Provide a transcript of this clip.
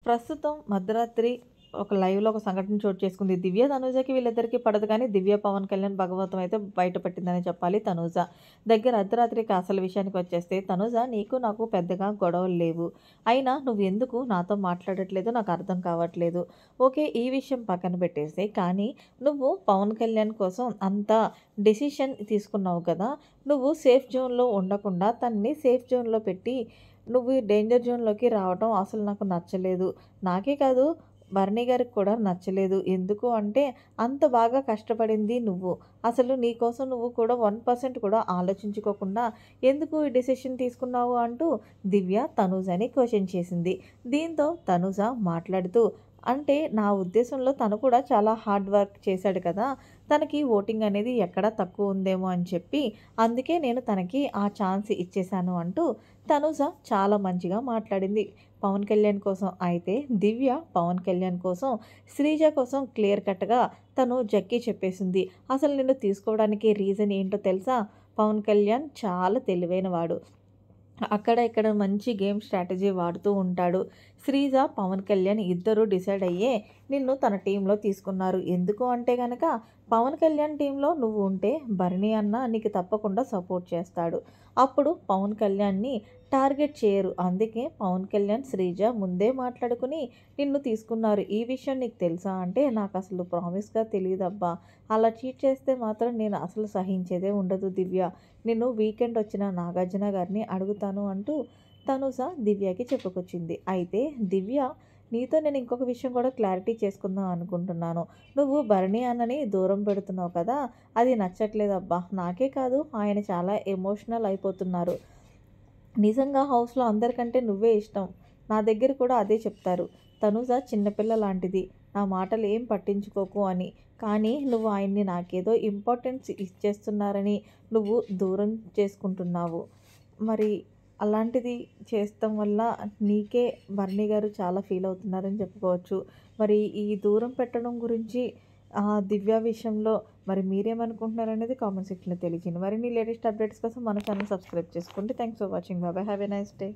ప్రస్తుతం మధ్యరాత్రి ఒక లైవ్‌లో ఒక సంఘటన చోటు చేసుకుంది. దివ్య, తనూజకి వీళ్ళిద్దరికీ పడదు కానీ, దివ్య, పవన్ కళ్యాణ్ భాగవతం అయితే బయట పెట్టిందనే చెప్పాలి తనూజ. అర్ధరాత్రికి అసలు విషయానికొచ్చేస్తే, తనూజ నీకు నాకు పెద్దగా గొడవలు లేవు. అయినా నువ్వెందుకు నాతో మాట్లాడట్లేదో నాకు అర్థం కావట్లేదు. ఓకే. ఈ విషయం పక్కన పెట్టేసేయి. కానీ నువ్వు పవన్ కళ్యాణ్ కోసం అంత డెసిషన్ తీసుకున్నావు కదా! నువ్వు సేఫ్ జోన్‌లో ఉండకుండా తనని సేఫ్ జోన్‌లో పెట్టి, నువ్వు ఈ డేంజర్ జోన్‌లోకి రావటం అసలు నాకు నచ్చలేదు. నాకే కాదు, భరణి గారికి కూడా నచ్చలేదు. ఎందుకు అంటే, అంత బాగా కష్టపడింది నువ్వు. అసలు నీ కోసం నువ్వు కూడా 1% కూడా ఆలోచించుకోకుండా ఎందుకు ఈ డెసిషన్ తీసుకున్నావు అంటూ దివ్య తనూజని క్వెషన్ చేసింది. దీంతో తనూజ మాట్లాడుతూ, అంటే నా ఉద్దేశంలో తను కూడా చాలా హార్డ్ వర్క్ చేశాడు కదా! తనకి ఓటింగ్ అనేది ఎక్కడ తక్కువ ఉందేమో అని చెప్పి, అందుకే నేను తనకి ఆ ఛాన్స్ ఇచ్చేశాను అంటూ తనూజ చాలా మంచిగా మాట్లాడింది పవన్ కళ్యాణ్ కోసం. అయితే దివ్య పవన్ కళ్యాణ్ కోసం, శ్రీజ కోసం క్లియర్ కట్‌గా తను జక్కి చెప్పేసింది. అసలు నిన్ను తీసుకోవడానికి రీజన్ ఏంటో తెలుసా? పవన్ కళ్యాణ్ చాలా తెలివైనవాడు. అక్కడ ఇక్కడ మంచి గేమ్ స్ట్రాటజీ వాడుతూ ఉంటాడు. శ్రీజ, పవన్ కళ్యాణ్ ఇద్దరూ డిసైడ్ అయ్యే నిన్ను తన టీంలో తీసుకున్నారు. ఎందుకు అంటే గనక, పవన్ కళ్యాణ్ టీంలో నువ్వు ఉంటే భరణి అన్న నీకు తప్పకుండా సపోర్ట్ చేస్తాడు. అప్పుడు పవన్ కళ్యాణ్‌ని టార్గెట్ చేయరు. అందుకే పవన్ కళ్యాణ్, శ్రీజ ముందే మాట్లాడుకుని నిన్ను తీసుకున్నారు. ఈ విషయం నీకు తెలుసా అంటే, నాకసలు ప్రామిస్‌గా తెలీదబ్బా! అలా చీట్ చేస్తే మాత్రం నేను అసలు సహించేదే ఉండదు దివ్య. నేను వీకెండ్ వచ్చిన నాగార్జున గారిని అడుగుతాను అంటూ తనూజ దివ్యకి చెప్పుకొచ్చింది. అయితే దివ్య, నీతో నేను ఇంకొక విషయం కూడా క్లారిటీ చేసుకుందాం అనుకుంటున్నాను. నువ్వు భరణి అన్నని దూరం పెడుతున్నావు కదా! అది నచ్చట్లేదబ్బా! నాకే కాదు, ఆయన చాలా ఎమోషనల్ అయిపోతున్నారు. నిజంగా హౌస్‌లో అందరికంటే నువ్వే ఇష్టం. నా దగ్గర కూడా అదే చెప్తారు. తనూజ చిన్నపిల్ల లాంటిది. నా మాటలు ఏం పట్టించుకోకు అని. కానీ నువ్వు ఆయన్ని నాకేదో ఇంపార్టెన్స్ ఇచ్చేస్తున్నారని నువ్వు దూరం చేసుకుంటున్నావు. మరి అలాంటిది చేస్తం వల్ల నీకే భరణి గారు చాలా ఫీల్ అవుతున్నారని చెప్పుకోవచ్చు. మరి ఈ దూరం పెట్టడం గురించి దివ్య విషయంలో మరి మీరేమనుకుంటున్నారనేది కామెంట్ సెక్షన్‌లో తెలియజేయండి. మరిన్ని లేటెస్ట్ అప్డేట్స్ కోసం మన ఛానల్ సబ్స్క్రైబ్ చేసుకోండి. Thanks for watching. Bye bye. Have a nice day.